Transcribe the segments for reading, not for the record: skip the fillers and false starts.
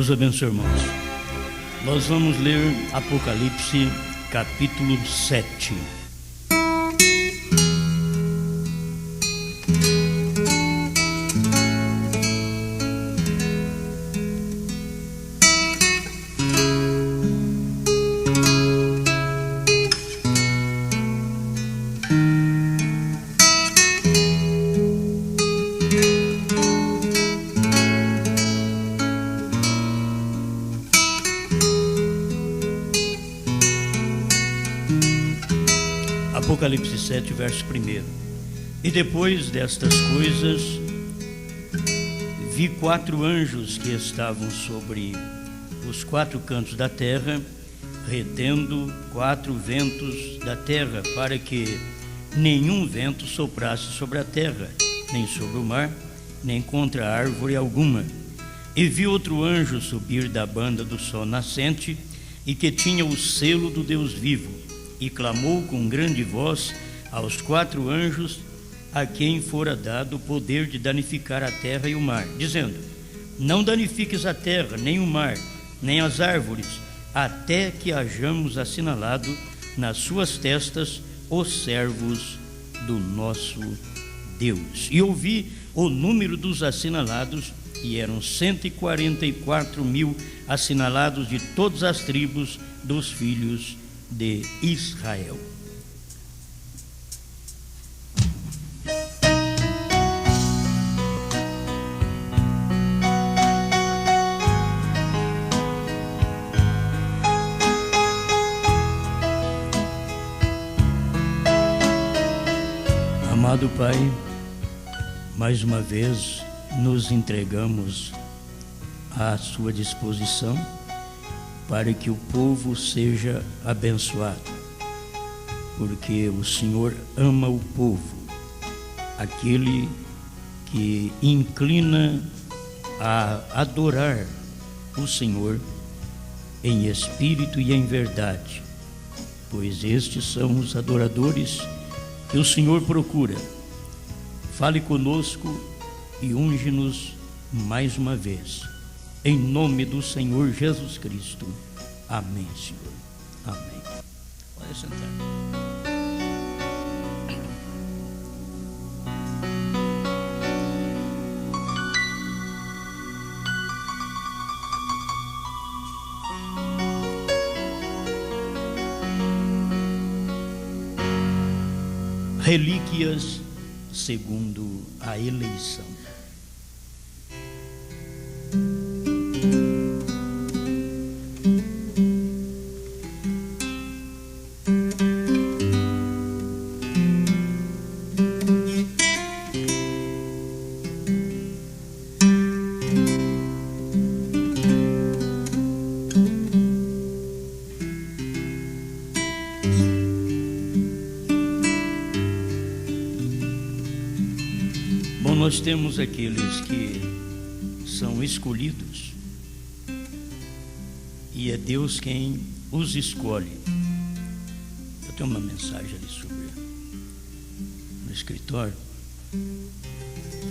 Deus abençoe, irmãos. Nós vamos ler Apocalipse capítulo 7. Apocalipse 7, verso 1. E depois destas coisas, vi 4 anjos que estavam sobre os 4 cantos da terra, retendo 4 ventos da terra, para que nenhum vento soprasse sobre a terra, nem sobre o mar, nem contra árvore alguma. E vi outro anjo subir da banda do sol nascente, e que tinha o selo do Deus vivo, e clamou com grande voz aos 4 anjos a quem fora dado o poder de danificar a terra e o mar, dizendo: não danifiques a terra, nem o mar, nem as árvores, até que hajamos assinalado nas suas testas os servos do nosso Deus. E ouvi o número dos assinalados, e eram 144.000 assinalados de todas as tribos dos filhos de Israel. Amado Pai, mais uma vez nos entregamos à sua disposição para que o povo seja abençoado, porque o Senhor ama o povo, aquele que inclina a adorar o Senhor em espírito e em verdade, pois estes são os adoradores que o Senhor procura. Fale conosco e unge-nos mais uma vez, em nome do Senhor Jesus Cristo. Amém, Senhor. Amém. Pode sentar. Relíquias segundo a eleição. Nós temos aqueles que são escolhidos e é Deus quem os escolhe. Eu tenho uma mensagem ali sobre no escritório.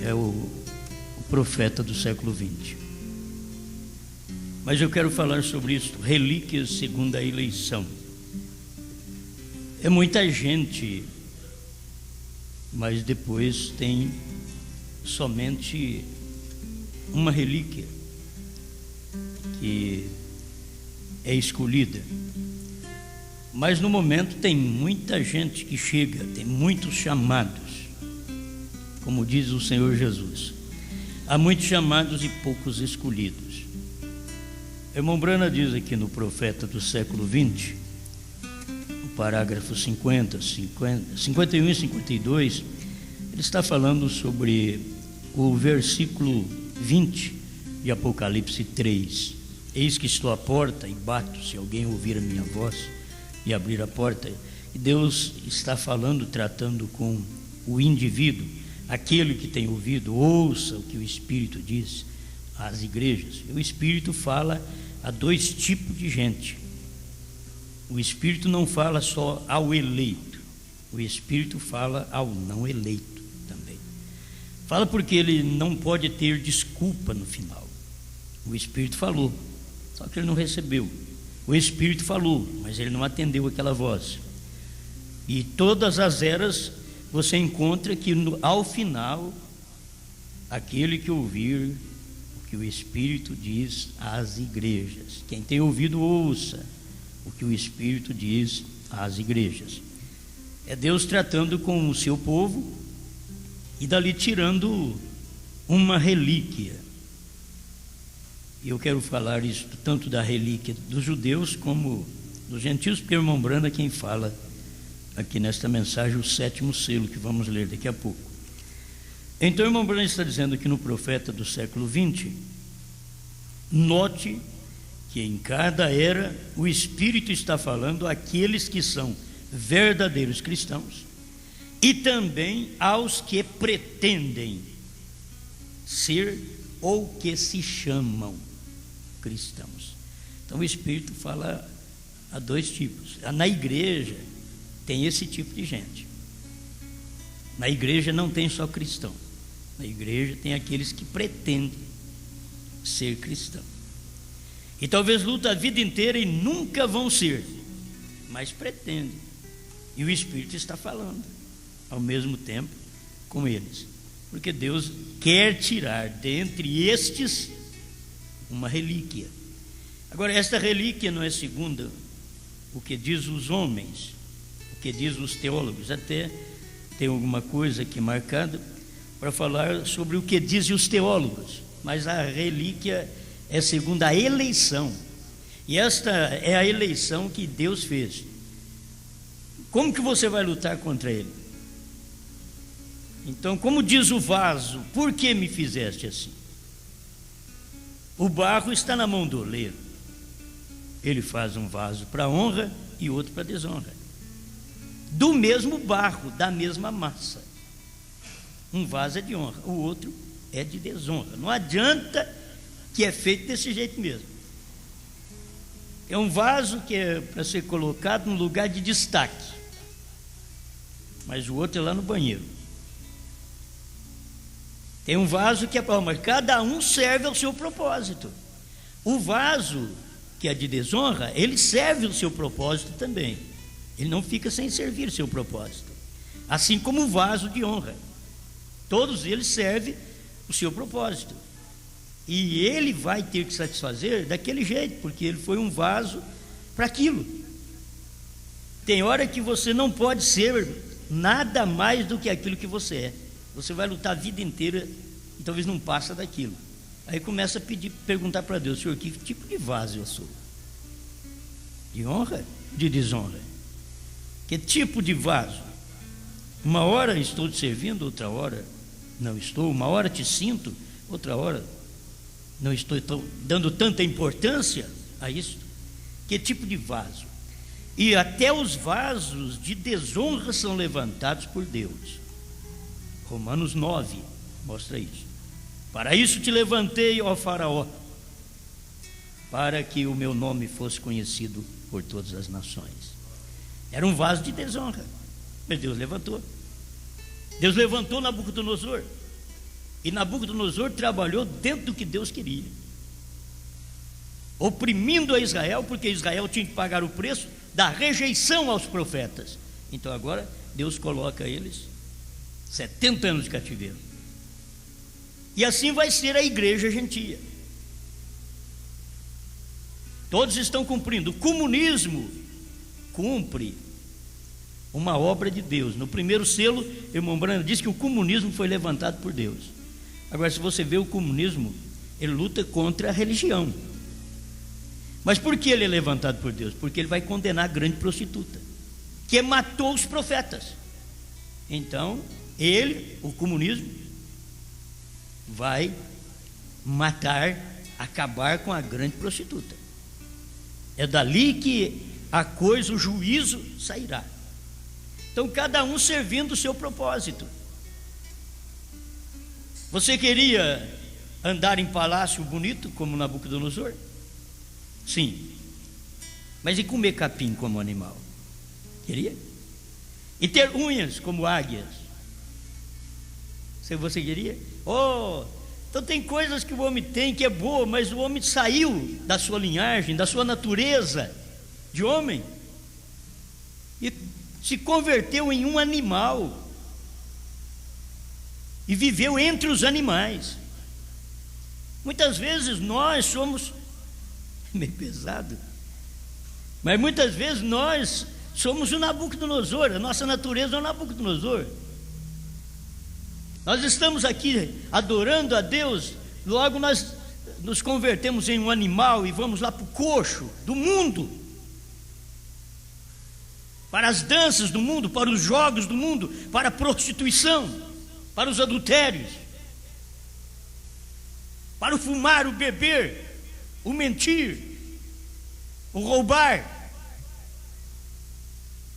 É o profeta do século 20. Mas eu quero falar sobre isso, relíquias segundo a eleição. É muita gente, mas depois tem somente uma relíquia que é escolhida. Mas no momento tem muita gente que chega, tem muitos chamados, como diz o Senhor Jesus. Há muitos chamados e poucos escolhidos. Irmão Brana diz aqui no profeta do século 20, no parágrafo 50, 51 e 52, ele está falando sobre o versículo 20 de Apocalipse 3. Eis que estou à porta e bato, se alguém ouvir a minha voz e abrir a porta. E Deus está falando, tratando com o indivíduo, aquele que tem ouvido, ouça o que o Espírito diz às igrejas. O Espírito fala a 2 tipos de gente. O Espírito não fala só ao eleito, o Espírito fala ao não eleito também. Fala porque ele não pode ter desculpa no final. O Espírito falou, Só que ele não recebeu. O Espírito falou, mas ele não atendeu aquela voz. E todas as eras você encontra que ao final, aquele que ouvir o que o Espírito diz às igrejas. Quem tem ouvido, ouça o que o Espírito diz às igrejas. É Deus tratando com o seu povo e dali tirando uma relíquia. E eu quero falar isso tanto da relíquia dos judeus como dos gentios, porque o irmão Brando é quem fala aqui nesta mensagem o 7º selo, que vamos ler daqui a pouco. Então o irmão Brando está dizendo que no profeta do século 20, note que em cada era o Espírito está falando àqueles que são verdadeiros cristãos e também aos que pretendem ser ou que se chamam cristãos. Então o Espírito fala a dois tipos. Na igreja tem esse tipo de gente. Na igreja não tem só cristão. Na igreja tem aqueles que pretendem ser cristão. E talvez lutam a vida inteira e nunca vão ser, mas pretendem. E o Espírito está falando ao mesmo tempo com eles. Porque Deus quer tirar dentre estes uma relíquia. Agora, esta relíquia não é segundo o que diz os homens, o que diz os teólogos. Até tem alguma coisa aqui marcada para falar sobre o que dizem os teólogos. Mas a relíquia é segundo a eleição. E esta é a eleição que Deus fez. Como que você vai lutar contra ele? Então, como diz o vaso, por que me fizeste assim? O barro está na mão do oleiro. Ele faz um vaso para honra e outro para desonra. Do mesmo barro, da mesma massa. Um vaso é de honra, o outro é de desonra. Não adianta que é feito desse jeito mesmo. É um vaso que é para ser colocado num lugar de destaque, mas o outro é lá no banheiro. Tem um vaso que é para, mas cada um serve ao seu propósito. O vaso que é de desonra, ele serve o seu propósito também. Ele não fica sem servir o seu propósito. Assim como o vaso de honra. Todos eles servem o seu propósito. E ele vai ter que satisfazer daquele jeito, porque ele foi um vaso para aquilo. Tem hora que você não pode ser nada mais do que aquilo que você é. Você vai lutar a vida inteira e talvez não passa daquilo. Aí começa a perguntar para Deus: Senhor, que tipo de vaso eu sou? De honra? De desonra? Que tipo de vaso? Uma hora estou te servindo, outra hora não estou. Uma hora te sinto, outra hora não estou dando tanta importância a isso. Que tipo de vaso? E até os vasos de desonra são levantados por Deus. Romanos 9 mostra isso. Para isso te levantei, ó Faraó, para que o meu nome fosse conhecido por todas as nações. Era um vaso de desonra, mas Deus levantou. Deus levantou Nabucodonosor. E Nabucodonosor trabalhou dentro do que Deus queria, oprimindo a Israel, porque Israel tinha que pagar o preço da rejeição aos profetas. Então agora Deus coloca eles 70 anos de cativeiro. E assim vai ser a igreja gentia. Todos estão cumprindo. O comunismo cumpre uma obra de Deus. No primeiro selo, irmão Brando diz que o comunismo foi levantado por Deus. Agora, se você vê o comunismo, ele luta contra a religião. Mas por que ele é levantado por Deus? Porque ele vai condenar a grande prostituta, que matou os profetas. Então, ele, o comunismo, vai matar, acabar com a grande prostituta. É dali que a coisa, o juízo sairá. Então, cada um servindo o seu propósito. Você queria andar em palácio bonito como Nabucodonosor? Sim. Mas e comer capim como animal? Queria? E ter unhas como águias? Você queria? Oh, Então tem coisas que o homem tem que é boa, mas o homem saiu da sua linhagem, da sua natureza de homem e se converteu em um animal e viveu entre os animais. Muitas vezes nós somos meio pesado, mas muitas vezes nós somos o Nabucodonosor, a nossa natureza é o Nabucodonosor. Nós estamos aqui adorando a Deus, logo nós nos convertemos em um animal e vamos lá para o coxo do mundo, para as danças do mundo, para os jogos do mundo, para a prostituição, para os adultérios, para o fumar, o beber, o mentir, o roubar.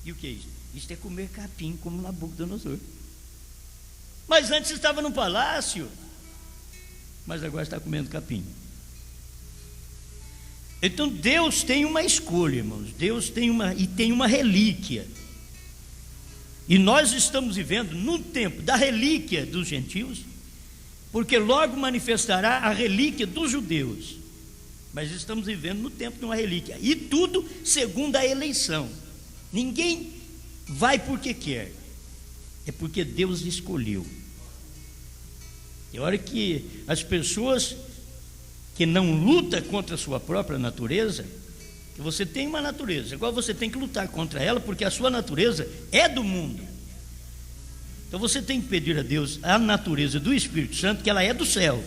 E o que é isso? Isso é comer capim como Nabucodonosor. Mas antes estava no palácio, mas agora está comendo capim. Então Deus tem uma escolha, irmãos. Deus tem uma relíquia. E nós estamos vivendo no tempo da relíquia dos gentios, porque logo manifestará a relíquia dos judeus. Mas estamos vivendo no tempo de uma relíquia. E tudo segundo a eleição. Ninguém vai porque quer, é porque Deus escolheu. Tem hora que as pessoas que não lutam contra a sua própria natureza, que você tem uma natureza, igual você tem que lutar contra ela, porque a sua natureza é do mundo. Então você tem que pedir a Deus a natureza do Espírito Santo, que ela é do céu.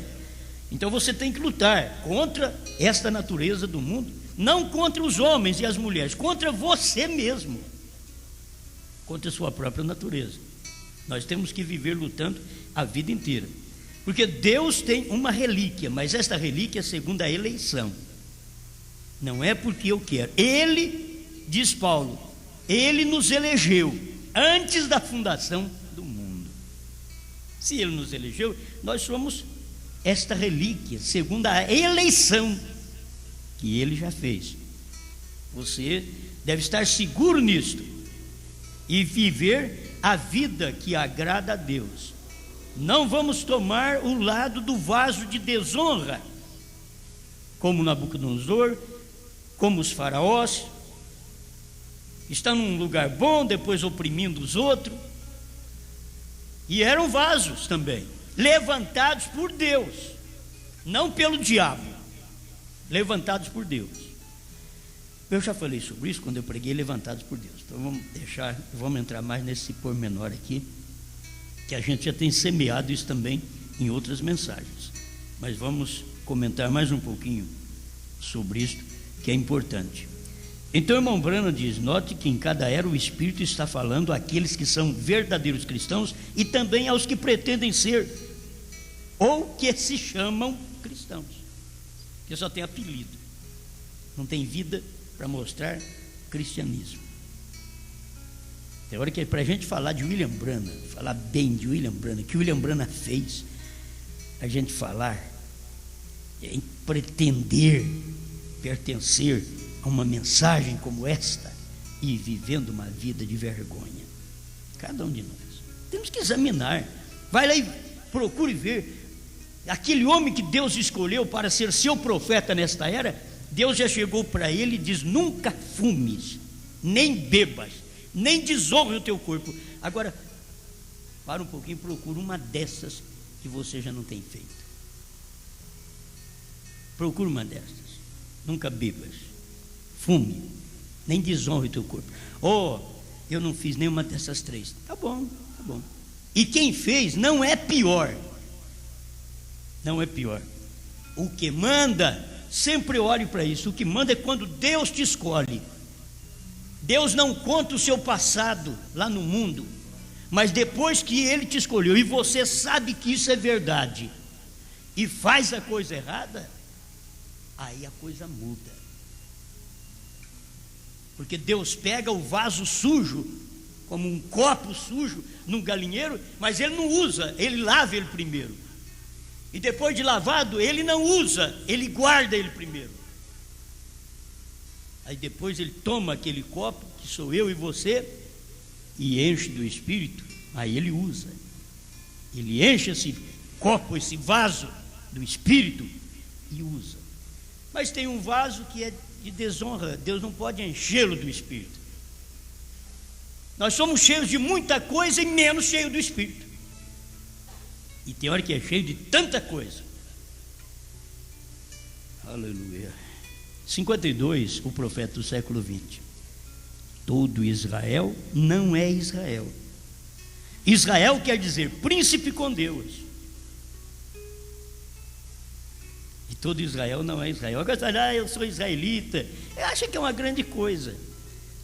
Então você tem que lutar contra esta natureza do mundo, não contra os homens e as mulheres, contra você mesmo, contra a sua própria natureza. Nós temos que viver lutando a vida inteira, porque Deus tem uma relíquia, mas esta relíquia é segundo a eleição, não é porque eu quero. Ele, diz Paulo, Ele nos elegeu antes da fundação do mundo. Se Ele nos elegeu, nós somos esta relíquia, segundo a eleição que Ele já fez. Você deve estar seguro nisto e viver a vida que agrada a Deus. Não vamos tomar o lado do vaso de desonra, como Nabucodonosor, como os faraós. Está num lugar bom, depois oprimindo os outros. E eram vasos também, levantados por Deus, não pelo diabo, levantados por Deus. Eu já falei sobre isso quando eu preguei levantados por Deus. Então vamos entrar mais nesse pormenor aqui, que a gente já tem semeado isso também em outras mensagens, mas vamos comentar mais um pouquinho sobre isso, que é importante. Então, irmão Branham diz: note que em cada era o Espírito está falando àqueles que são verdadeiros cristãos e também aos que pretendem ser, ou que se chamam cristãos, que só tem apelido, não tem vida para mostrar cristianismo. Tem hora que é para a gente falar de William Branham, falar bem de William Branham, que William Branham fez, a gente falar em pretender pertencer a uma mensagem como esta e vivendo uma vida de vergonha. Cada um de nós temos que examinar. Vai lá e procure ver aquele homem que Deus escolheu para ser seu profeta nesta era. Deus já chegou para ele e diz: nunca fumes, nem bebas, nem desonre o teu corpo. Agora, para um pouquinho, procura uma dessas que você já não tem feito. Procura uma dessas. Nunca bebas, fume, nem desonre o teu corpo. Oh, eu não fiz nenhuma dessas três. Tá bom, tá bom. E quem fez não é pior. Não é pior. O que manda, sempre olhe para isso. O que manda é quando Deus te escolhe. Deus não conta o seu passado lá no mundo, mas depois que Ele te escolheu e você sabe que isso é verdade e faz a coisa errada, aí a coisa muda. Porque Deus pega o vaso sujo, como um copo sujo num galinheiro, mas Ele não usa, Ele lava ele primeiro. E depois de lavado, Ele não usa, Ele guarda ele primeiro. Aí depois Ele toma aquele copo, que sou eu e você, e enche do Espírito. Aí Ele usa. Ele enche esse copo, esse vaso, do Espírito e usa. Mas tem um vaso que é de desonra, Deus não pode enchê-lo do Espírito. Nós somos cheios de muita coisa e menos cheios do Espírito. E tem hora que é cheio de tanta coisa. Aleluia. 52, o profeta do século 20. Todo Israel não é Israel. Israel quer dizer príncipe com Deus. E todo Israel não é Israel. Agora, eu sou israelita. Acha que é uma grande coisa.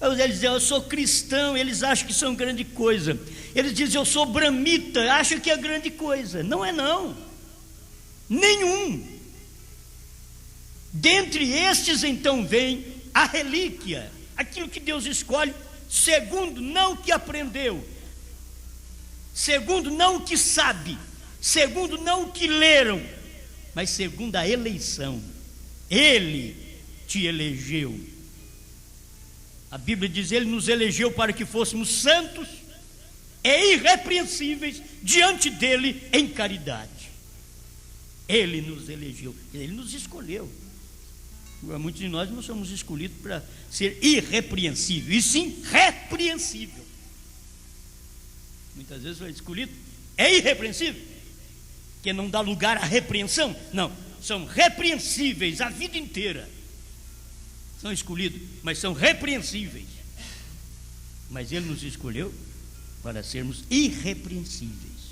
Eles dizem, eu sou cristão. Eles acham que são grande coisa. Eles dizem, eu sou bramita. Acham que é grande coisa. Não é não. Nenhum. Dentre estes então vem a relíquia, aquilo que Deus escolhe, segundo não o que aprendeu, segundo não o que sabe, segundo não o que leram, mas segundo a eleição. Ele te elegeu. A Bíblia diz, ele nos elegeu para que fôssemos santos e irrepreensíveis diante dele em caridade. Ele nos elegeu, ele nos escolheu. Muitos de nós não somos escolhidos para ser irrepreensível, e sim repreensível. Muitas vezes foi escolhido, é irrepreensível, que não dá lugar à repreensão. Não, são repreensíveis a vida inteira. São escolhidos, mas são repreensíveis. Mas ele nos escolheu para sermos irrepreensíveis,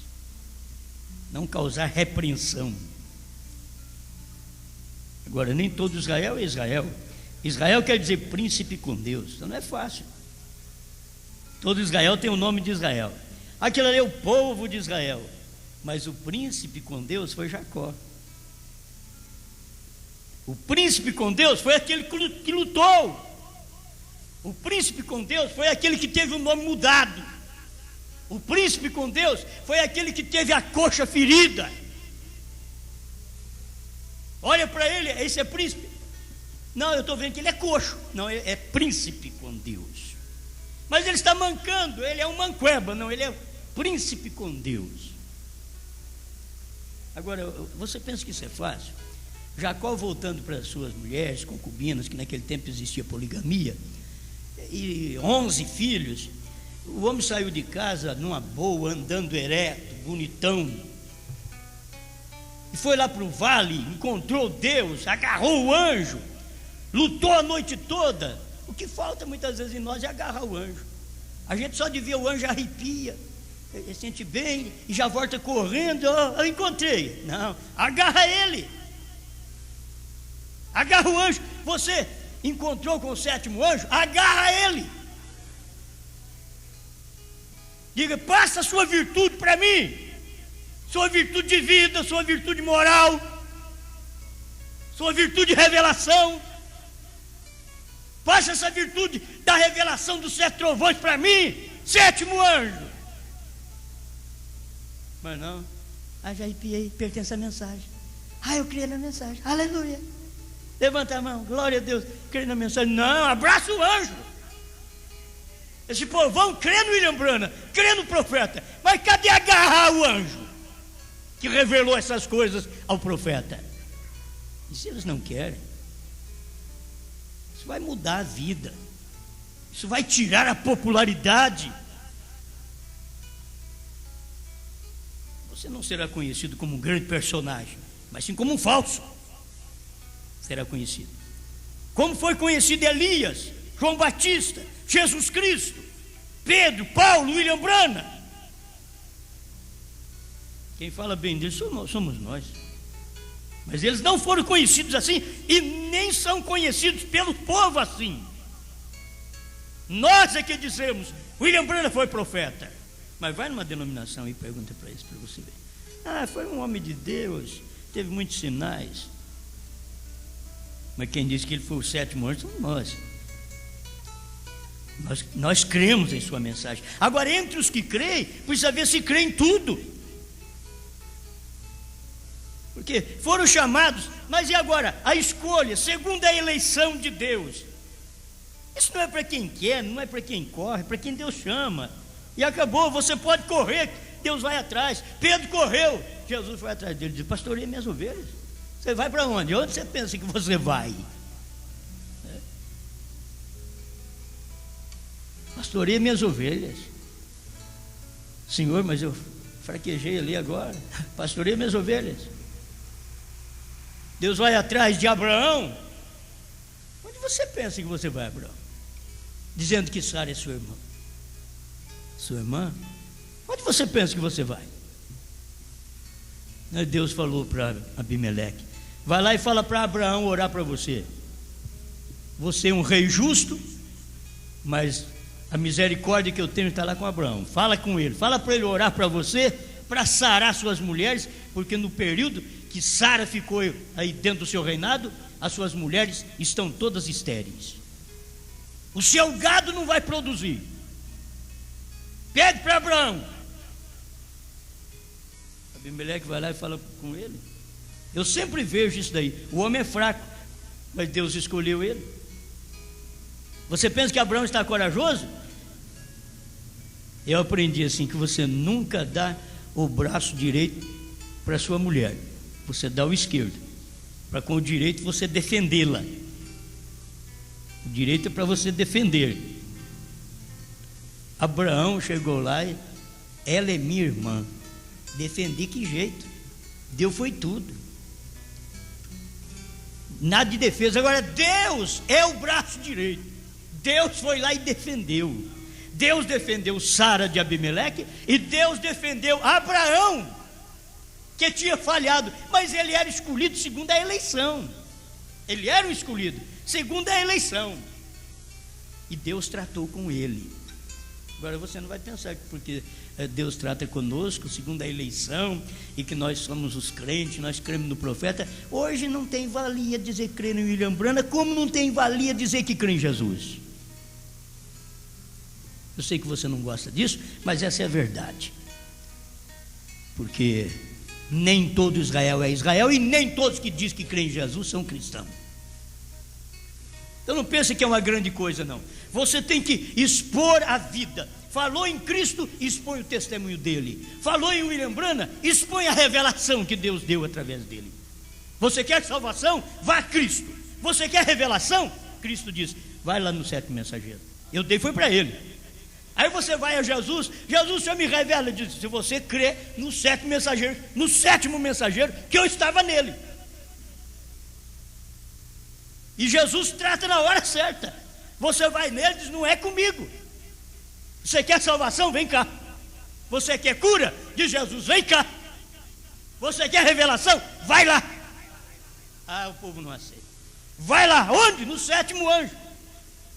não causar repreensão. Agora, nem todo Israel é Israel. Israel quer dizer príncipe com Deus. Então não é fácil. Todo Israel tem o nome de Israel. Aquilo ali é o povo de Israel. Mas o príncipe com Deus foi Jacó. O príncipe com Deus foi aquele que lutou. O príncipe com Deus foi aquele que teve o nome mudado. O príncipe com Deus foi aquele que teve a coxa ferida. Olha para ele, esse é príncipe. Não, eu estou vendo que ele é coxo. Não, é príncipe com Deus. Mas ele está mancando, ele é um manqueba. Não, ele é príncipe com Deus. Agora, você pensa que isso é fácil? Jacó voltando para as suas mulheres, concubinas, que naquele tempo existia poligamia, e 11 filhos. O homem saiu de casa numa boa, andando ereto, bonitão, e foi lá para o vale, encontrou Deus, agarrou o anjo, lutou a noite toda. O que falta muitas vezes em nós é agarrar o anjo. A gente só de ver o anjo arrepia, sente bem e já volta correndo. Eu encontrei. Não, agarra ele, agarra o anjo. Você encontrou com o 7º anjo, agarra ele. Diga, passa a sua virtude para mim. Sua virtude de vida, sua virtude moral, sua virtude de revelação. Passa essa virtude da revelação dos 7 trovões para mim, 7º anjo. Mas não, já arrepiei, pertence à mensagem. Eu creio na mensagem, aleluia. Levanta a mão, glória a Deus, creio na mensagem. Não, abraça o anjo. Esse povão crê no William Branham, crê no profeta, mas cadê agarrar o anjo que revelou essas coisas ao profeta? E se eles não querem, isso vai mudar a vida, isso vai tirar a popularidade. Você não será conhecido como um grande personagem, mas sim como um falso. Será conhecido como foi conhecido Elias, João Batista, Jesus Cristo, Pedro, Paulo, William Branham. Quem fala bem disso somos nós. Mas eles não foram conhecidos assim, e nem são conhecidos pelo povo assim. Nós é que dizemos, William Branham foi profeta. Mas vai numa denominação e pergunta para eles, para você ver. Foi um homem de Deus, teve muitos sinais. Mas quem disse que ele foi o 7º anjo somos nós. Nós cremos em sua mensagem. Agora, entre os que creem, precisa ver se creem em tudo. Porque foram chamados, mas e agora? A escolha, segundo a eleição de Deus. Isso não é para quem quer, não é para quem corre, é para quem Deus chama. E acabou, você pode correr, Deus vai atrás. Pedro correu, Jesus foi atrás dele e disse: pastoreia minhas ovelhas. Você vai para onde? Onde você pensa que você vai? Pastoreia minhas ovelhas. Senhor, mas eu fraquejei ali agora. Pastoreia minhas ovelhas. Deus vai atrás de Abraão. Onde você pensa que você vai, Abraão? Dizendo que Sara é sua irmã. Sua irmã? Onde você pensa que você vai? Deus falou para Abimeleque: vai lá e fala para Abraão orar para você. Você é um rei justo, mas a misericórdia que eu tenho está lá com Abraão. Fala com ele, fala para ele orar para você, para sarar suas mulheres, porque no período que Sara ficou aí dentro do seu reinado, as suas mulheres estão todas estéreis. O seu gado não vai produzir. Pede para Abraão. Abimeleque vai lá e fala com ele. Eu sempre vejo isso daí. O homem é fraco, mas Deus escolheu ele. Você pensa que Abraão está corajoso? Eu aprendi assim, que você nunca dá o braço direito para sua mulher, você dá o esquerdo, para com o direito você defendê-la. O direito é para você defender. Abraão chegou lá e: ela é minha irmã. Defender que jeito? Deus foi tudo. Nada de defesa. Agora Deus é o braço direito. Deus foi lá e defendeu. Deus defendeu Sara de Abimeleque, e Deus defendeu Abraão, que tinha falhado, mas ele era escolhido segundo a eleição. Ele era o escolhido segundo a eleição, e Deus tratou com ele. Agora você não vai pensar que porque Deus trata conosco segundo a eleição, e que nós somos os crentes, nós cremos no profeta. Hoje não tem valia dizer que crê em William Branham, como não tem valia dizer que crê em Jesus. Eu sei que você não gosta disso, mas essa é a verdade. Porque nem todo Israel é Israel, e nem todos que dizem que creem em Jesus são cristãos. Então não pense que é uma grande coisa, não. Você tem que expor a vida. Falou em Cristo, expõe o testemunho dele. Falou em William Branham, expõe a revelação que Deus deu através dele. Você quer salvação? Vá a Cristo. Você quer revelação? Cristo diz: vai lá no sétimo mensageiro. Eu dei foi para ele. Aí você vai a Jesus: Jesus, o Senhor me revela. Diz: se você crê no sétimo mensageiro, que eu estava nele. E Jesus trata na hora certa. Você vai nele e diz: não é comigo. Você quer salvação? Vem cá. Você quer cura? Diz Jesus: vem cá. Você quer revelação? Vai lá. Ah, o povo não aceita. Vai lá. Onde? No sétimo anjo.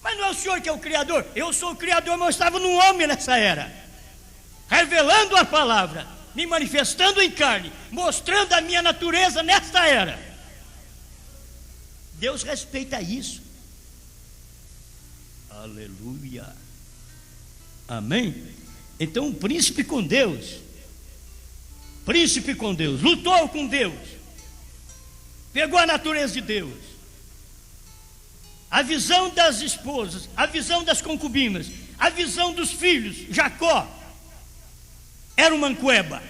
Mas não é o Senhor que é o Criador? Eu sou o Criador, mas eu estava num homem nessa era, revelando a palavra, me manifestando em carne, mostrando a minha natureza nesta era. Deus respeita isso. Aleluia. Amém? Então um príncipe com Deus, lutou com Deus, pegou a natureza de Deus. A visão das esposas, a visão das concubinas, a visão dos filhos. Jacó era uma mancueba.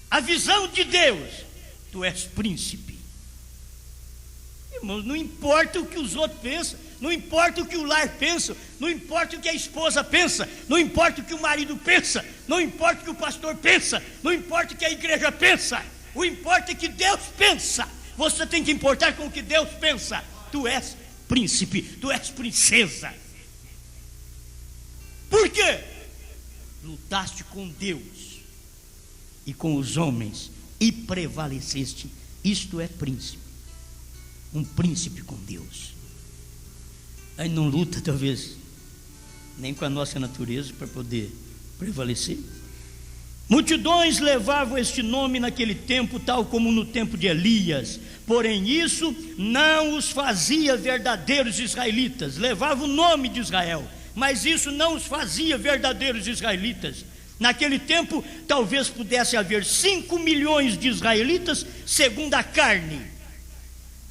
A visão de Deus: tu és príncipe. Irmãos, não importa o que os outros pensam, não importa o que o lar pensa, não importa o que a esposa pensa, não importa o que o marido pensa, não importa o que o pastor pensa, não importa o que a igreja pensa, o importa é que Deus pensa. Você tem que importar com o que Deus pensa. Tu és príncipe, tu és princesa. Por quê? Lutaste com Deus e com os homens e prevaleceste. Isto é príncipe. Um príncipe com Deus. Aí não luta talvez nem com a nossa natureza para poder prevalecer. Multidões levavam este nome naquele tempo, tal como no tempo de Elias. Porém isso não os fazia verdadeiros israelitas. Levava o nome de Israel, mas isso não os fazia verdadeiros israelitas. Naquele tempo talvez pudesse haver 5 milhões de israelitas segundo a carne.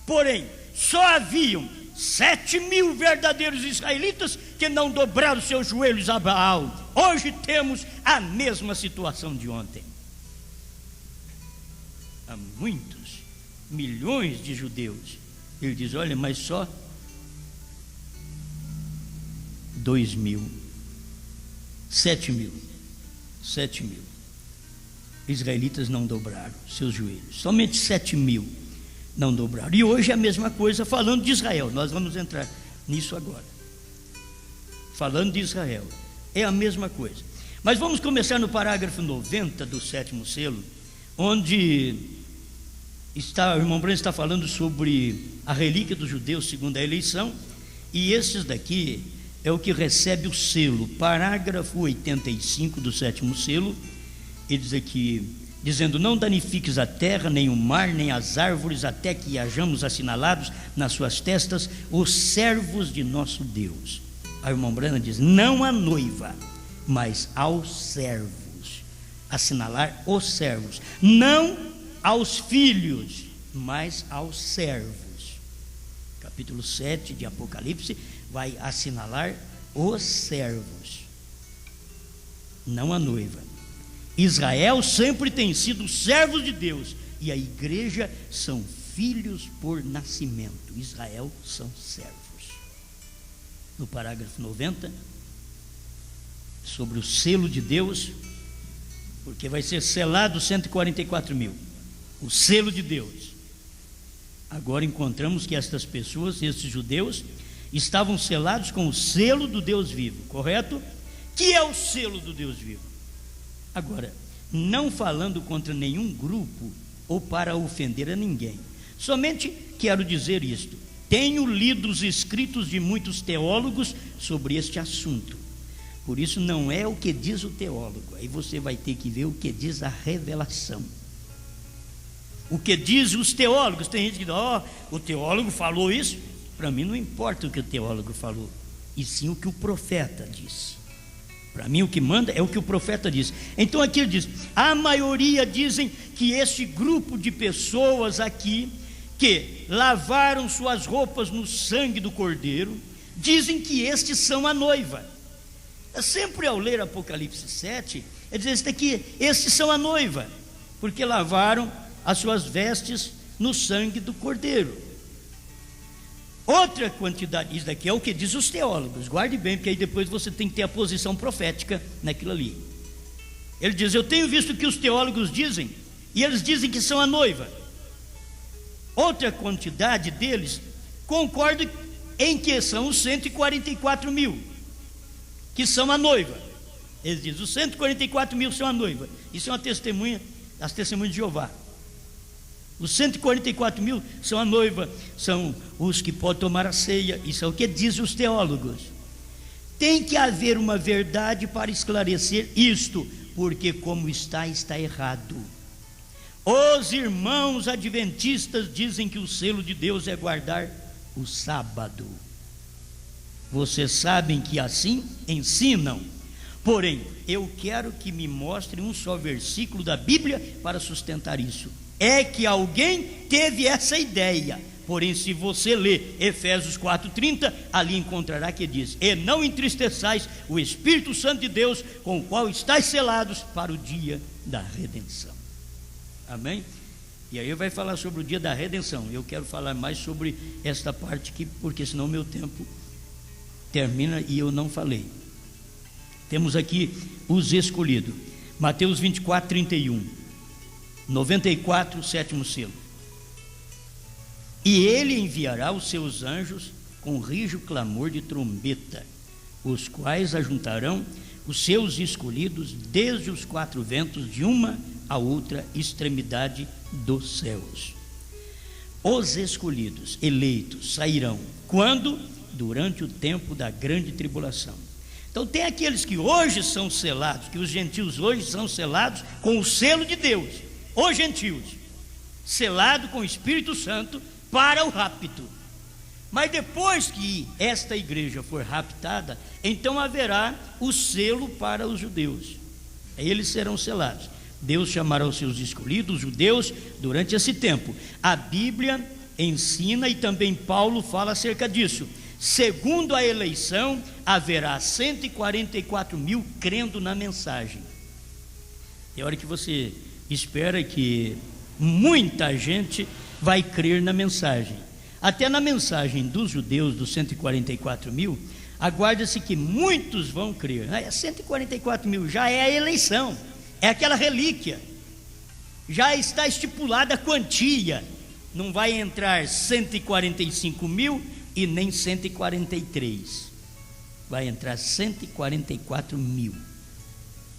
Porém só haviam 7.000 verdadeiros israelitas que não dobraram seus joelhos a Baal. Hoje temos a mesma situação de ontem. a muitos milhões de judeus. Ele diz: olha, mas só 2.000, 7.000 israelitas não dobraram seus joelhos, somente 7.000 não dobraram. E hoje é a mesma coisa falando de Israel. Nós vamos entrar nisso agora. Falando de Israel, é a mesma coisa. Mas vamos começar no parágrafo 90 do 7º selo, onde o irmão Branham está falando sobre a relíquia dos judeus segundo a eleição, e esses daqui é o que recebe o selo. Parágrafo 85 do 7º selo, ele diz aqui, dizendo: não danifiques a terra, nem o mar, nem as árvores, até que hajamos assinalados nas suas testas os servos de nosso Deus. A irmã Branham diz: não a noiva, mas aos servos. Assinalar os servos, não aos filhos, mas aos servos. Capítulo 7 de Apocalipse vai assinalar os servos, não a noiva. Israel sempre tem sido servos de Deus, e a igreja são filhos por nascimento. Israel são servos. No parágrafo 90, sobre o selo de Deus, porque vai ser selado 144.000, o selo de Deus. Agora encontramos que estas pessoas, esses judeus, estavam selados com o selo do Deus vivo, correto? Que é o selo do Deus vivo? Agora, não falando contra nenhum grupo ou para ofender a ninguém, somente quero dizer isto: tenho lido os escritos de muitos teólogos sobre este assunto. Por isso não é o que diz o teólogo, aí você vai ter que ver o que diz a revelação. O que diz os teólogos. Tem gente que diz: o teólogo falou isso. Para mim não importa o que o teólogo falou, e sim o que o profeta disse. Para mim o que manda é o que o profeta diz. Então aqui ele diz: a maioria dizem que este grupo de pessoas aqui, que lavaram suas roupas no sangue do Cordeiro, dizem que estes são a noiva. Sempre ao ler Apocalipse 7, ele diz que estes são a noiva, porque lavaram as suas vestes no sangue do Cordeiro. Outra quantidade, isso daqui é o que diz os teólogos, guarde bem, porque aí depois você tem que ter a posição profética naquilo ali. Ele diz: eu tenho visto que os teólogos dizem, e eles dizem que são a noiva. Outra quantidade deles concorda em que são os 144.000, que são a noiva. Eles dizem: os 144.000 são a noiva. Isso é uma testemunha, as testemunhas de Jeová. Os 144.000 são a noiva, são os que podem tomar a ceia. Isso é o que dizem os teólogos. Tem que haver uma verdade para esclarecer isto, porque como está errado. Os irmãos adventistas dizem que o selo de Deus é guardar o sábado. Vocês sabem que assim ensinam. Porém, eu quero que me mostrem um só versículo da Bíblia para sustentar isso. É que alguém teve essa ideia. Porém, se você ler Efésios 4:30, ali encontrará que diz: e não entristeçais o Espírito Santo de Deus, com o qual estáis selados para o dia da redenção. Amém? E aí vai falar sobre o dia da redenção. Eu quero falar mais sobre esta parte aqui, porque senão meu tempo termina e eu não falei. Temos aqui os escolhidos. Mateus 24:31, 94, 7º selo. E ele enviará os seus anjos com rijo clamor de trombeta, os quais ajuntarão os seus escolhidos desde os 4 ventos, de uma a outra extremidade dos céus. Os escolhidos, eleitos, sairão quando? Durante o tempo da grande tribulação. Então tem aqueles que hoje são selados, que os gentios hoje são selados com o selo de Deus, os gentios, selado com o Espírito Santo para o rapto. Mas depois que esta igreja for raptada, então haverá o selo para os judeus. Eles serão selados. Deus chamará os seus escolhidos, os judeus, durante esse tempo. A Bíblia ensina, e também Paulo fala acerca disso. Segundo a eleição, haverá 144.000 crendo na mensagem. Tem hora que você espera que muita gente vai crer na mensagem. Até na mensagem dos judeus, dos 144 mil, aguarda-se que muitos vão crer. 144 mil já é a eleição, é aquela relíquia, já está estipulada a quantia. Não vai entrar 145 mil e nem 143, vai entrar 144 mil.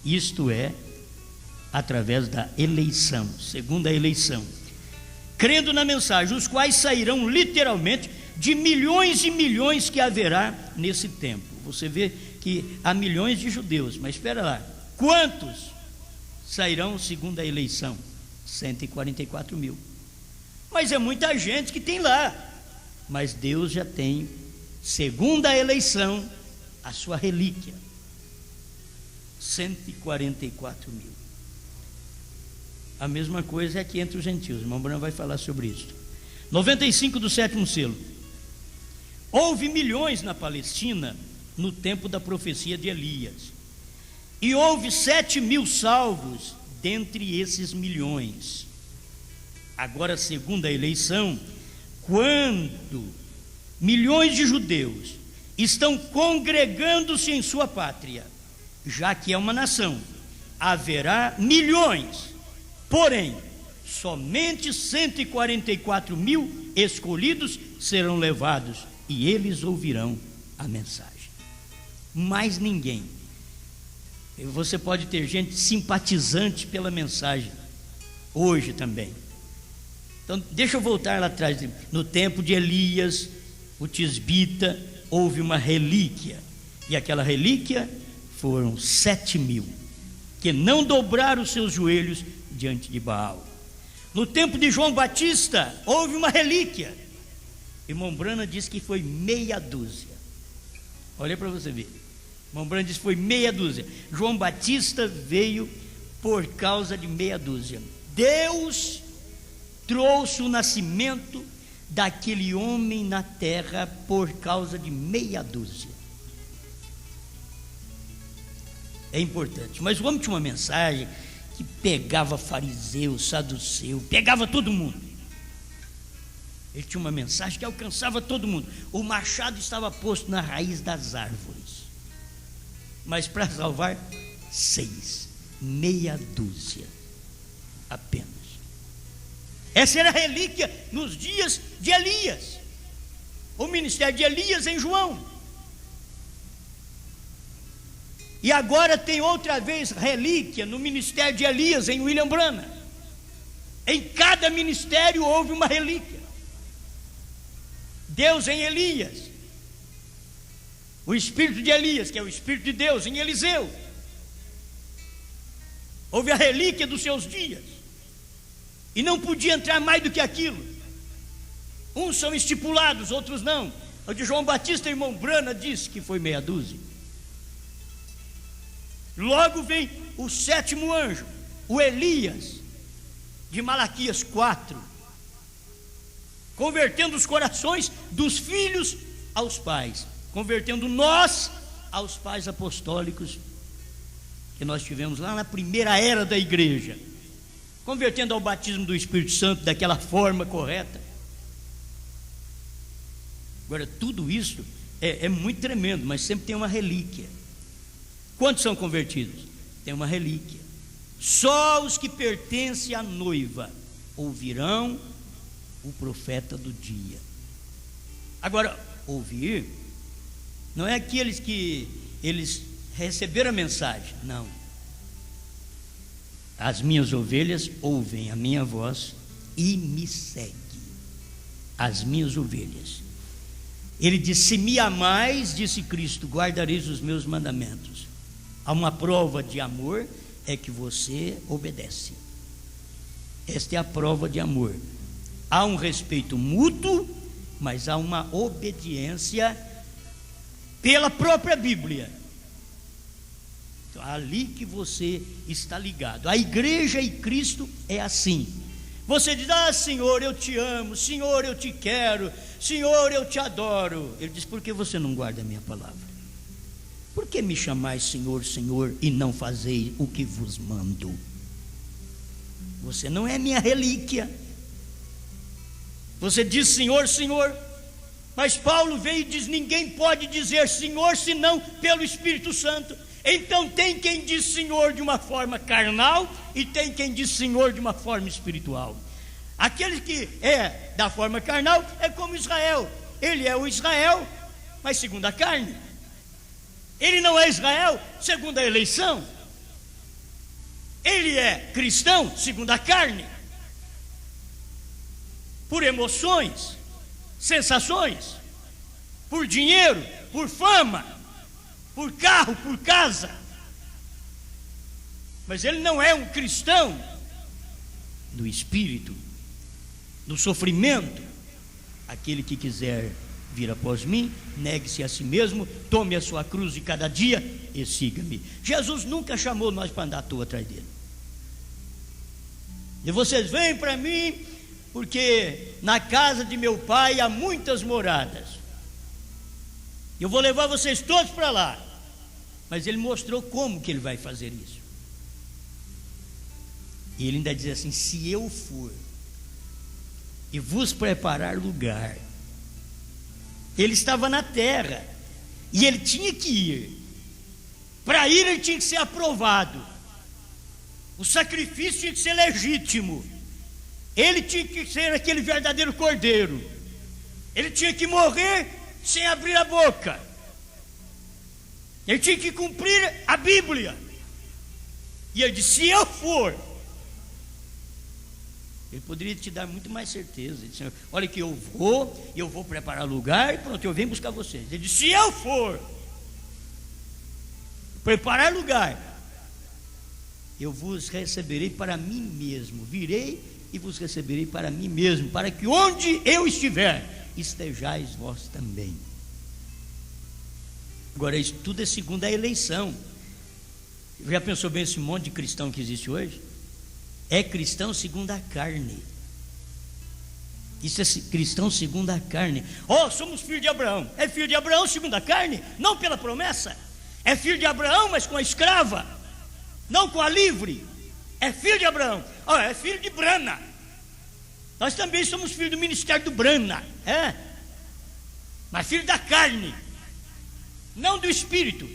Isto é, através da eleição, segunda eleição, crendo na mensagem, os quais sairão literalmente de milhões e milhões que haverá nesse tempo. Você vê que há milhões de judeus, mas espera lá, quantos sairão segundo a eleição? 144 mil. Mas é muita gente que tem lá, mas Deus já tem, segundo a eleição, a sua relíquia, 144 mil. A mesma coisa é aqui entre os gentios. O irmão Branham vai falar sobre isso. 95 do 7º selo. Houve milhões na Palestina no tempo da profecia de Elias, e houve 7 mil salvos dentre esses milhões. Agora, segundo a eleição, quando milhões de judeus estão congregando-se em sua pátria, já que é uma nação, haverá milhões, porém, somente 144 mil escolhidos serão levados e eles ouvirão a mensagem. Mais ninguém. Você pode ter gente simpatizante pela mensagem hoje também. Então, deixa eu voltar lá atrás. No tempo de Elias, o tisbita, houve uma relíquia, e aquela relíquia foram 7 mil que não dobraram os seus joelhos diante de Baal. No tempo de João Batista, houve uma relíquia. Irmão Branham diz que foi meia dúzia. Olha para você ver. Irmão Branham diz que foi meia dúzia. João Batista veio por causa de meia dúzia. Deus trouxe o nascimento daquele homem na terra por causa de meia dúzia. É importante. Mas o homem tinha uma mensagem que pegava fariseu, saduceu, pegava todo mundo. Ele tinha uma mensagem que alcançava todo mundo. O machado estava posto na raiz das árvores, mas para salvar 6, meia dúzia apenas. Essa era a relíquia nos dias de Elias, o ministério de Elias em João. E agora tem outra vez relíquia no ministério de Elias em William Branham. Em cada ministério houve uma relíquia. Deus em Elias, o espírito de Elias, que é o espírito de Deus, em Eliseu. Houve a relíquia dos seus dias, e não podia entrar mais do que aquilo. Uns são estipulados, outros não. O de João Batista, irmão Branham, disse que foi meia dúzia. Logo vem o 7º anjo, o Elias, de Malaquias 4, convertendo os corações dos filhos aos pais, convertendo nós aos pais apostólicos que nós tivemos lá na primeira era da igreja, convertendo ao batismo do Espírito Santo daquela forma correta. Agora, tudo isso é muito tremendo, mas sempre tem uma relíquia. Quantos são convertidos? Tem uma relíquia. Só os que pertencem à noiva ouvirão o profeta do dia. Agora, ouvir não é aqueles que eles receberam a mensagem, não. As minhas ovelhas ouvem a minha voz e me seguem. As minhas ovelhas. Ele disse: se me amais, disse Cristo, guardareis os meus mandamentos. Há uma prova de amor, é que você obedece. Esta é a prova de amor. Há um respeito mútuo, mas há uma obediência pela própria Bíblia. Então, ali que você está ligado. A igreja e Cristo é assim. Você diz: ah, Senhor, eu te amo, Senhor, eu te quero, Senhor, eu te adoro. Ele diz: por que você não guarda a minha palavra? Por que me chamais Senhor, Senhor, e não fazeis o que vos mando? Você não é minha relíquia. Você diz Senhor, Senhor, mas Paulo veio e diz: ninguém pode dizer Senhor senão pelo Espírito Santo. Então tem quem diz Senhor de uma forma carnal e tem quem diz Senhor de uma forma espiritual. Aquele que é da forma carnal é como Israel. Ele é o Israel, mas segundo a carne. Ele não é Israel segundo a eleição. Ele é cristão segundo a carne, por emoções, sensações, por dinheiro, por fama, por carro, por casa. Mas ele não é um cristão do espírito, do sofrimento. Aquele que quiser vir após mim, negue-se a si mesmo, tome a sua cruz de cada dia e siga-me. Jesus nunca chamou nós para andar à toa atrás dele. E vocês vêm para mim, porque na casa de meu pai há muitas moradas. Eu vou levar vocês todos para lá. Mas ele mostrou como que ele vai fazer isso. E ele ainda diz assim: se eu for e vos preparar lugar. Ele estava na terra e ele tinha que ir. Para ir ele tinha que ser aprovado. O sacrifício tinha que ser legítimo. Ele tinha que ser aquele verdadeiro cordeiro. Ele tinha que morrer sem abrir a boca. Ele tinha que cumprir a Bíblia. E ele disse: se eu for. Ele poderia te dar muito mais certeza. Ele disse: olha que eu vou preparar lugar e pronto, eu venho buscar vocês. Ele disse: se eu for preparar lugar, eu vos receberei para mim mesmo. Virei e vos receberei para mim mesmo, para que onde eu estiver, estejais vós também. Agora, isso tudo é segundo a eleição. Já pensou bem esse monte de cristão que existe hoje? É cristão segundo a carne. Isso é cristão segundo a carne. Oh, somos filhos de Abraão. É filho de Abraão segundo a carne, não pela promessa. É filho de Abraão, mas com a escrava, não com a livre. É filho de Abraão. Oh, é filho de Brana. Nós também somos filhos do ministério do Brana. É, mas filho da carne, não do Espírito.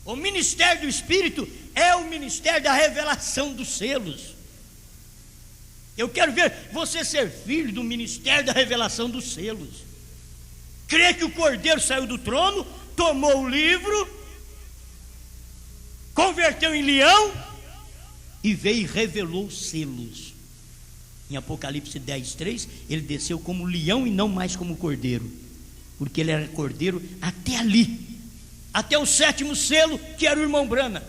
O ministério do Espírito é o ministério da revelação dos selos. Eu quero ver você ser filho do ministério da revelação dos selos. Crê que o Cordeiro saiu do trono, tomou o livro, converteu em leão e veio e revelou os selos. Em Apocalipse 10:3, ele desceu como leão e não mais como cordeiro, porque ele era cordeiro até ali, até o 7º selo, que era o irmão Brana.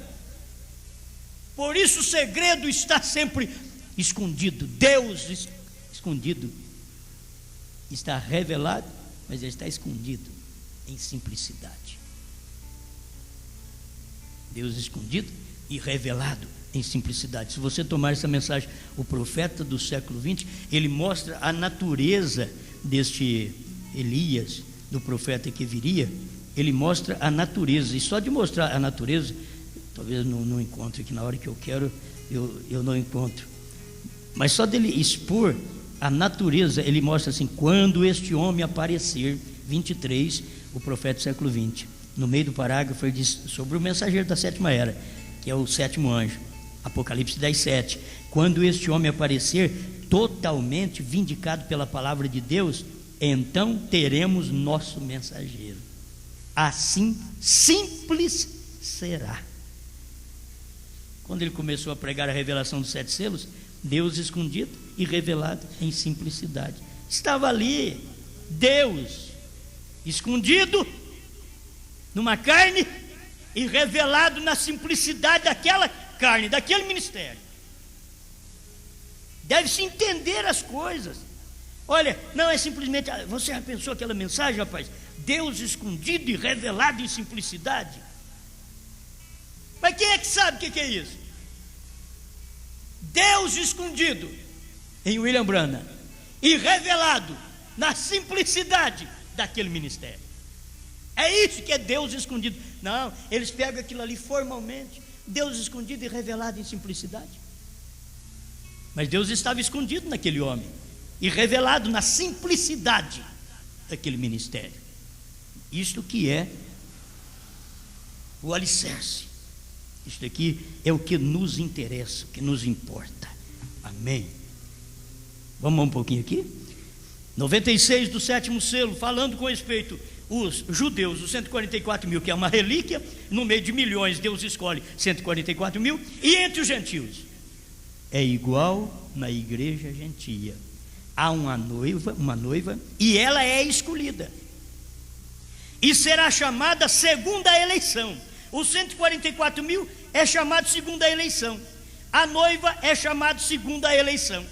Por isso o segredo está sempre escondido. Deus escondido está revelado, mas ele está escondido em simplicidade. Deus escondido e revelado em simplicidade. Se você tomar essa mensagem, o profeta do século 20, ele mostra a natureza deste Elias, do profeta que viria. Ele mostra a natureza, e só de mostrar a natureza, talvez não encontre aqui na hora que eu quero, eu não encontro, mas só dele expor a natureza, ele mostra assim: quando este homem aparecer, 23, o profeta do século 20, no meio do parágrafo ele diz sobre o mensageiro da 7ª era, que é o 7º anjo, Apocalipse 10:7, quando este homem aparecer, totalmente vindicado pela palavra de Deus, então teremos nosso mensageiro. Assim simples será. Quando ele começou a pregar a revelação dos 7 selos, Deus escondido e revelado em simplicidade. Estava ali Deus escondido numa carne e revelado na simplicidade daquela carne, daquele ministério. Deve-se entender as coisas. Olha, não é simplesmente, você já pensou aquela mensagem, rapaz? Deus escondido e revelado em simplicidade. Mas quem é que sabe o que é isso? Deus escondido em William Branham e revelado na simplicidade daquele ministério. É isso que é Deus escondido. Não, eles pegam aquilo ali formalmente. Deus escondido e revelado em simplicidade. Mas Deus estava escondido naquele homem e revelado na simplicidade daquele ministério. Isto que é o alicerce. Isto aqui é o que nos interessa, o que nos importa. Amém. Vamos um pouquinho aqui. 96 do 7º selo, falando com respeito os judeus, os 144 mil, que é uma relíquia, no meio de milhões Deus escolhe 144 mil, e entre os gentios é igual na igreja gentia. Há uma noiva, e ela é escolhida, e será chamada segundo a eleição. Os 144 mil é chamado segundo a eleição, a noiva é chamada segundo a eleição.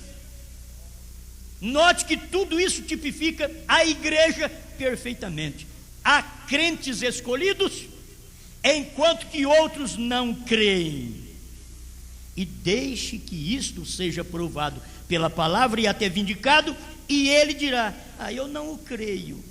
Note que tudo isso tipifica a igreja perfeitamente. Há crentes escolhidos, enquanto que outros não creem. E deixe que isto seja provado pela palavra e até vindicado, e ele dirá: eu não o creio.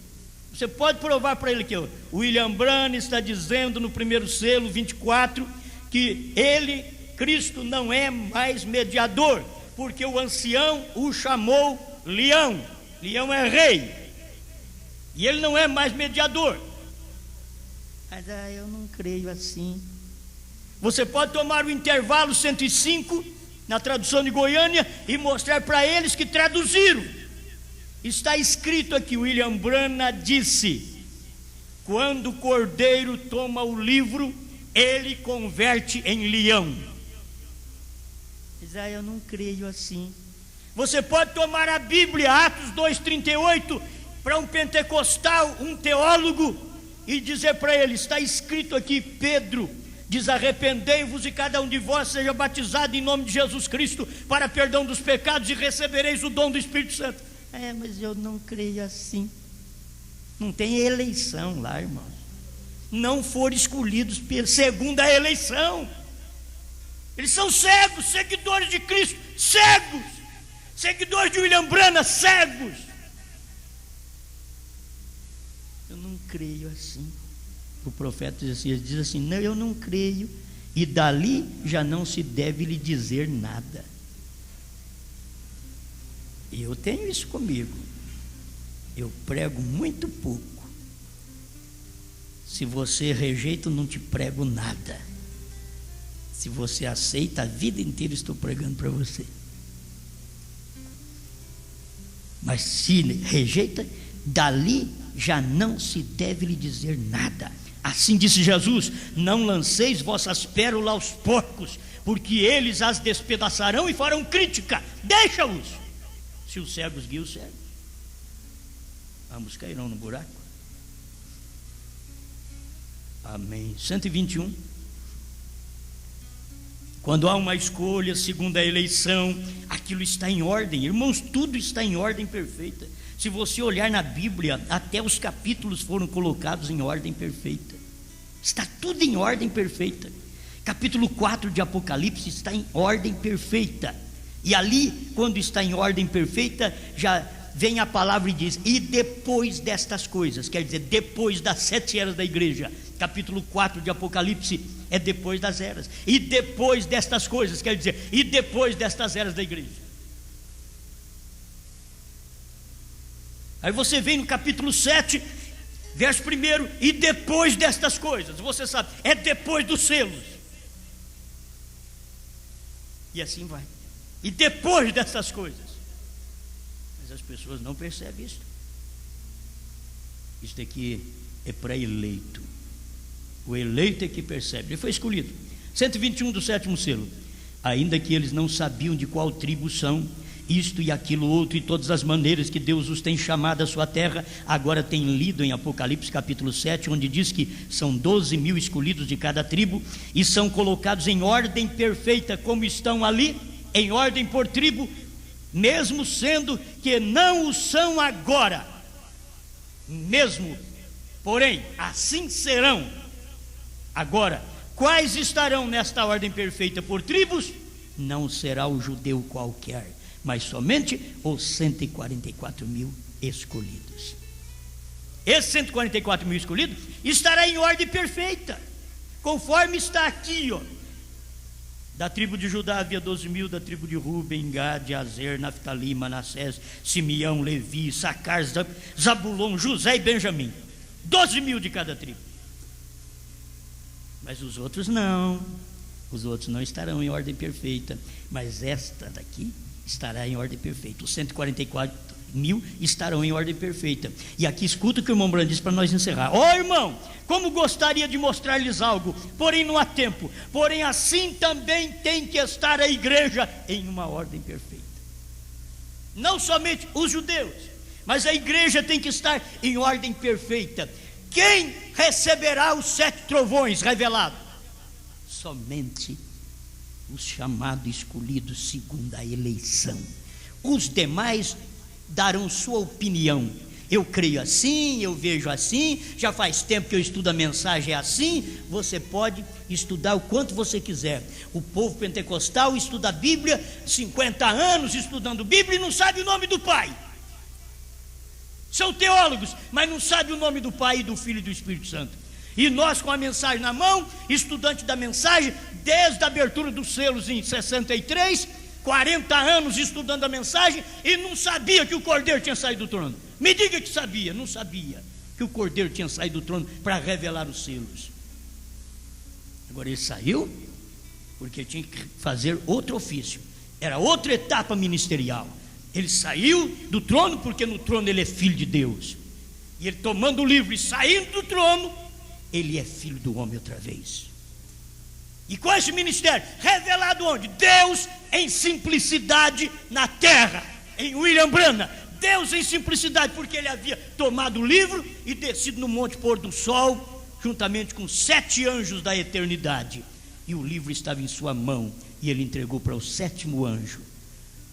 Você pode provar para ele que o William Branham está dizendo no 1º selo 24 que ele, Cristo, não é mais mediador, porque o ancião o chamou leão. Leão é rei, e ele não é mais mediador. Mas eu não creio assim. Você pode tomar o intervalo 105 na tradução de Goiânia e mostrar para eles que traduziram. Está escrito aqui: William Branham disse: quando o cordeiro toma o livro, ele converte em leão. Mas eu não creio assim. Você pode tomar a Bíblia, Atos 2,38, para um pentecostal, um teólogo, e dizer para ele: está escrito aqui, Pedro diz: arrependei-vos e cada um de vós seja batizado em nome de Jesus Cristo para perdão dos pecados e recebereis o dom do Espírito Santo. Mas eu não creio assim. Não tem eleição lá, irmãos. Não foram escolhidos segundo a eleição. Eles são cegos, seguidores de Cristo, cegos. Seguidores de William Branham, cegos. Eu não creio assim. O profeta diz assim: não, eu não creio, e dali já não se deve lhe dizer nada. E eu tenho isso comigo. Eu prego muito pouco. Se você rejeita, eu não te prego nada. Se você aceita, a vida inteira estou pregando para você. Mas se rejeita, dali já não se deve lhe dizer nada. Assim disse Jesus: não lanceis vossas pérolas aos porcos, porque eles as despedaçarão e farão crítica. Deixa-os. Se os cegos guiam os cegos, ambos cairão no buraco. Amém. 121. Quando há uma escolha segundo a eleição, aquilo está em ordem, irmãos, tudo está em ordem perfeita. Se você olhar na Bíblia, até os capítulos foram colocados em ordem perfeita. Está tudo em ordem perfeita. Capítulo 4 de Apocalipse está em ordem perfeita. E ali, quando está em ordem perfeita, já vem a palavra e diz: e depois destas coisas, quer dizer, depois das 7 eras da igreja. Capítulo 4 de Apocalipse é depois das eras. E depois destas coisas, quer dizer, e depois destas eras da igreja. Aí você vem no capítulo 7, verso 1, e depois destas coisas, você sabe, é depois dos selos. E assim vai. E depois dessas coisas. Mas as pessoas não percebem isso. Isto aqui é para eleito. O eleito é que percebe. Ele foi escolhido. 121 do 7º selo. Ainda que eles não sabiam de qual tribo são, isto e aquilo outro, e todas as maneiras que Deus os tem chamado à sua terra, agora tem lido em Apocalipse capítulo 7, onde diz que são 12 mil escolhidos de cada tribo, e são colocados em ordem perfeita, como estão ali, em ordem por tribo, mesmo sendo que não o são agora, mesmo, porém, assim serão. Agora, quais estarão nesta ordem perfeita por tribos? Não será o judeu qualquer, mas somente os 144 mil escolhidos. Esses 144 mil escolhidos estará em ordem perfeita, conforme está aqui, Da tribo de Judá havia 12.000, da tribo de Ruben, Gade, Azer, Naftali, Manassés, Simeão, Levi, Issacar, Zabulon, José e Benjamim. 12.000 de cada tribo. Mas os outros não. Os outros não estarão em ordem perfeita. Mas esta daqui estará em ordem perfeita. Os 144.000 estarão em ordem perfeita. E aqui escuta o que o irmão Branham disse para nós encerrar. Ó irmão, como gostaria de mostrar-lhes algo, porém não há tempo. Porém assim também tem que estar a igreja em uma ordem perfeita. Não somente os judeus, mas a igreja tem que estar em ordem perfeita. Quem receberá os 7 trovões revelados? Somente os chamados, escolhidos segundo a eleição. Os demais darão sua opinião. Eu creio assim, eu vejo assim, já faz tempo que eu estudo a mensagem assim. Você pode estudar o quanto você quiser. O povo pentecostal estuda a Bíblia 50 anos estudando Bíblia e não sabe o nome do Pai. São teólogos, mas não sabem o nome do Pai, e do Filho e do Espírito Santo. E nós, com a mensagem na mão, estudante da mensagem, desde a abertura dos selos em 63, 40 anos estudando a mensagem, e não sabia que o Cordeiro tinha saído do trono. Me diga que sabia. Não sabia que o Cordeiro tinha saído do trono para revelar os selos. Agora ele saiu porque tinha que fazer outro ofício, era outra etapa ministerial. Ele saiu do trono porque no trono ele é filho de Deus. E ele tomando o livro e saindo do trono, ele é filho do homem outra vez. E qual é esse ministério? Revelado onde? Deus em simplicidade na terra, em William Branham. Deus em simplicidade, porque ele havia tomado o livro e descido no monte pôr do sol, juntamente com 7 anjos da eternidade. E o livro estava em sua mão, e ele entregou para o 7º anjo.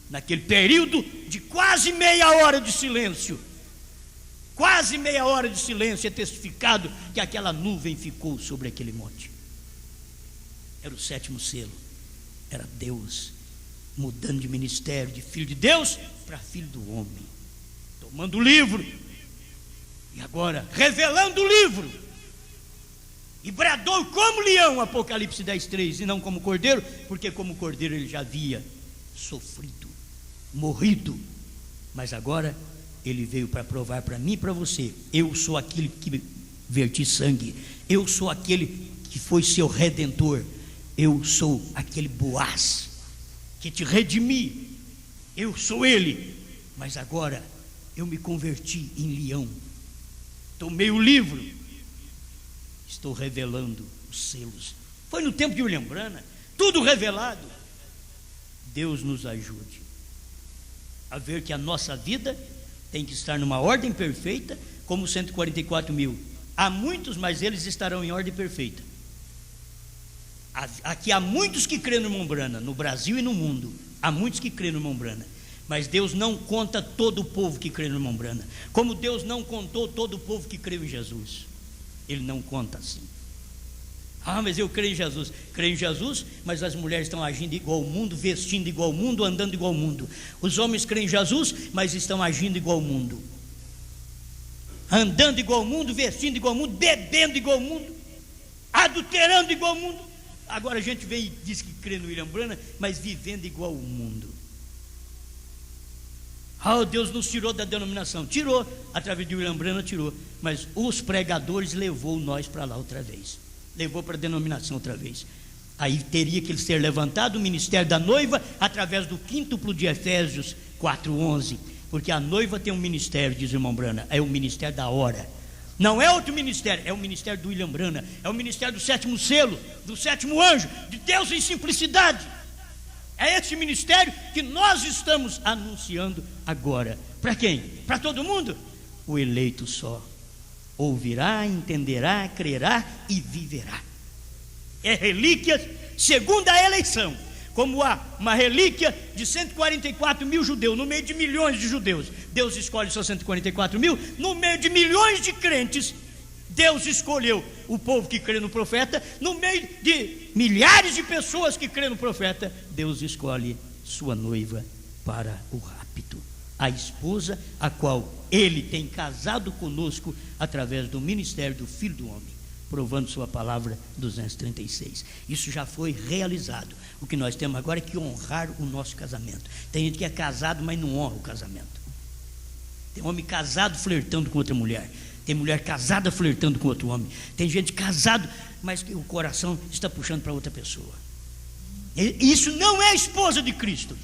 Naquele período de quase meia hora de silêncio, quase meia hora de silêncio, é testificado que aquela nuvem ficou sobre aquele monte. Era o 7º selo. Era Deus mudando de ministério, de filho de Deus para filho do homem, tomando o livro e agora revelando o livro. E bradou como leão, Apocalipse 10:3, e não como cordeiro, porque como cordeiro ele já havia sofrido, morrido, mas agora ele veio para provar para mim e para você: eu sou aquele que verti sangue, eu sou aquele que foi seu redentor, eu sou aquele Boaz que te redimi, eu sou ele. Mas agora eu me converti em leão, tomei o livro, estou revelando os selos. Foi no tempo de William Branham, tudo revelado. Deus nos ajude a ver que a nossa vida tem que estar numa ordem perfeita, como 144.000. Há muitos, mas eles estarão em ordem perfeita. Aqui há muitos que creem no irmão Branham, no Brasil e no mundo. Há muitos que creem no irmão Branham, mas Deus não conta todo o povo que crê no irmão Branham, como Deus não contou todo o povo que creu em Jesus. Ele não conta assim. Ah, mas eu creio em Jesus. Creio em Jesus, mas as mulheres estão agindo igual ao mundo, vestindo igual ao mundo, andando igual ao mundo. Os homens creem em Jesus, mas estão agindo igual ao mundo, andando igual ao mundo, vestindo igual ao mundo, bebendo igual ao mundo, adulterando igual ao mundo. Agora a gente vem e diz que crê no William Branham, mas vivendo igual ao mundo. Ah, Deus nos tirou da denominação. Tirou, através de William Branham tirou, mas os pregadores levou nós para lá outra vez, levou para a denominação outra vez. Aí teria que ser levantado o ministério da noiva através do quíntuplo de Efésios 4:11, porque a noiva tem um ministério, diz o irmão Branham, é o ministério da hora. Não é outro ministério, é o ministério do William Branham, é o ministério do 7º selo, do 7º anjo, de Deus em simplicidade. É esse ministério que nós estamos anunciando agora. Para quem? Para todo mundo? O eleito só ouvirá, entenderá, crerá e viverá. É relíquias segundo a eleição. Como há uma relíquia de 144.000 judeus no meio de milhões de judeus, Deus escolhe só 144.000. No meio de milhões de crentes, Deus escolheu o povo que crê no profeta. No meio de milhares de pessoas que crê no profeta, Deus escolhe sua noiva para o rapto, a esposa a qual Ele tem casado conosco através do ministério do Filho do Homem. provando sua palavra 236. Isso já foi realizado. O que nós temos agora é que honrar o nosso casamento. Tem gente que é casado, mas não honra o casamento. Tem homem casado flertando com outra mulher. Tem mulher casada flertando com outro homem. Tem gente casado, mas que o coração está puxando para outra pessoa. Isso não é a esposa de Cristo.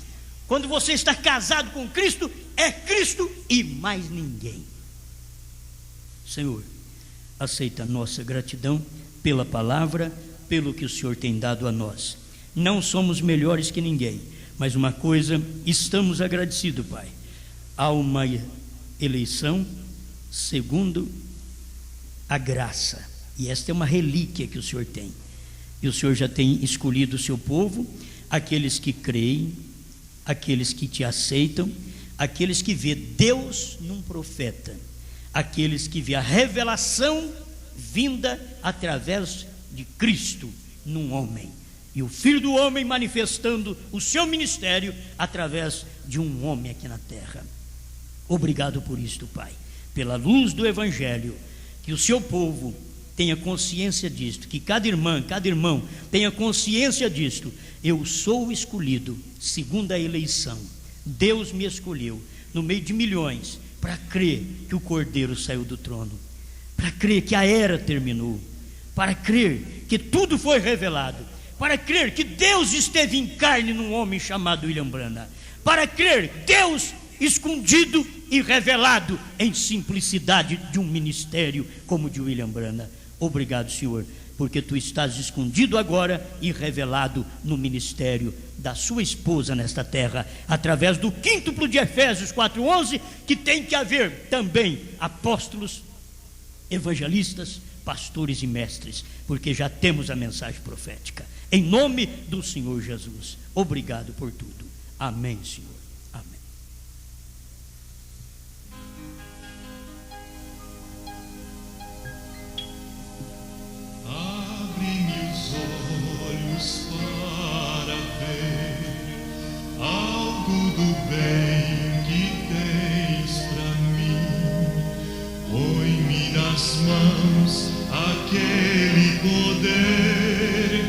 Quando você está casado com Cristo, é Cristo e mais ninguém. Senhor, aceita a nossa gratidão pela palavra, pelo que o Senhor tem dado a nós. Não somos melhores que ninguém, mas uma coisa, estamos agradecidos, Pai. Há uma eleição segundo a graça, e esta é uma relíquia que o Senhor tem. E o Senhor já tem escolhido o seu povo, aqueles que creem, aqueles que te aceitam, aqueles que vê Deus num profeta, aqueles que vê a revelação vinda através de Cristo num homem, e o Filho do homem manifestando o seu ministério através de um homem aqui na terra. Obrigado por isto, Pai, pela luz do Evangelho, que o seu povo tenha consciência disto, que cada irmã, cada irmão tenha consciência disto. Eu sou escolhido segundo a eleição. Deus me escolheu no meio de milhões para crer que o Cordeiro saiu do trono, para crer que a era terminou, para crer que tudo foi revelado, para crer que Deus esteve em carne num homem chamado William Branham, para crer Deus escondido e revelado em simplicidade de um ministério como o de William Branham. Obrigado, Senhor, porque tu estás escondido agora e revelado no ministério da sua esposa nesta terra, através do quíntuplo de Efésios 4:11, que tem que haver também apóstolos, evangelistas, pastores e mestres, porque já temos a mensagem profética. Em nome do Senhor Jesus, obrigado por tudo. Amém, Senhor. Amém. Abre-me os olhos para ver algo do bem que tens para mim. Põe-me nas mãos aquele poder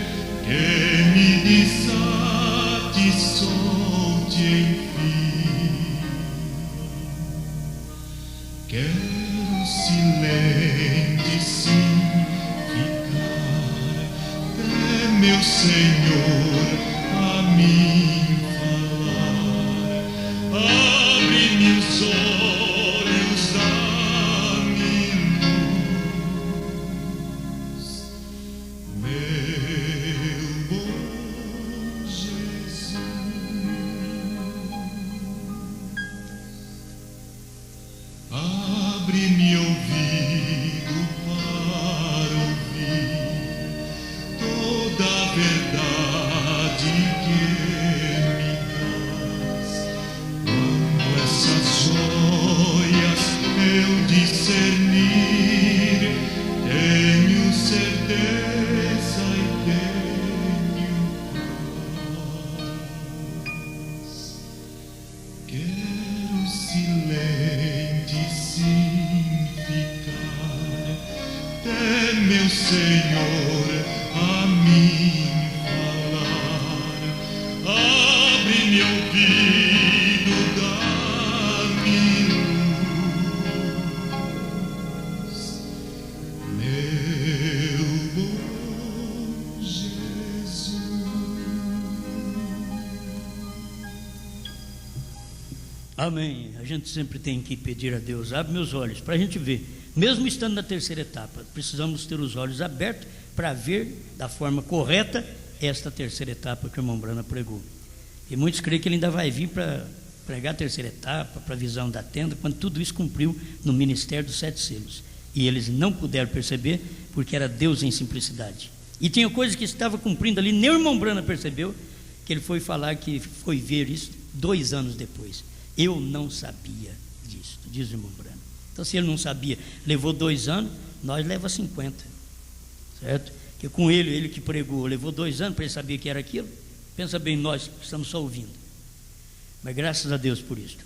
que me desate, solte enfim. Quero silente sim ficar, é meu Senhor a mim falar. Abre-me os olhos, dá-me luz, meu bom Jesus. Abre-me ouvido para ouvir toda a verdade que me dás. Quando essas joias eu discernir, tenho certeza e tenho paz. Quero silente sim ficar, é meu Senhor a mim falar. Abre-me ouvido, dá-me luz, meu bom Jesus. Amém. A gente sempre tem que pedir a Deus, abre meus olhos, para a gente ver. Mesmo estando na terceira etapa, precisamos ter os olhos abertos para ver da forma correta esta terceira etapa que o irmão Branham pregou. E muitos creem que ele ainda vai vir para pregar a terceira etapa, para a visão da tenda, quando tudo isso cumpriu no ministério dos 7 selos. E eles não puderam perceber, porque era Deus em simplicidade. E tinha coisas que estava cumprindo ali, nem o irmão Branham percebeu, que ele foi falar que foi ver isso 2 anos depois. Eu não sabia disso, diz o irmão Branham. Então, se ele não sabia, levou 2 anos, nós leva 50, certo? Que com ele que pregou, levou 2 anos para ele saber que era aquilo. Pensa bem, nós que estamos só ouvindo. Mas graças a Deus por isso.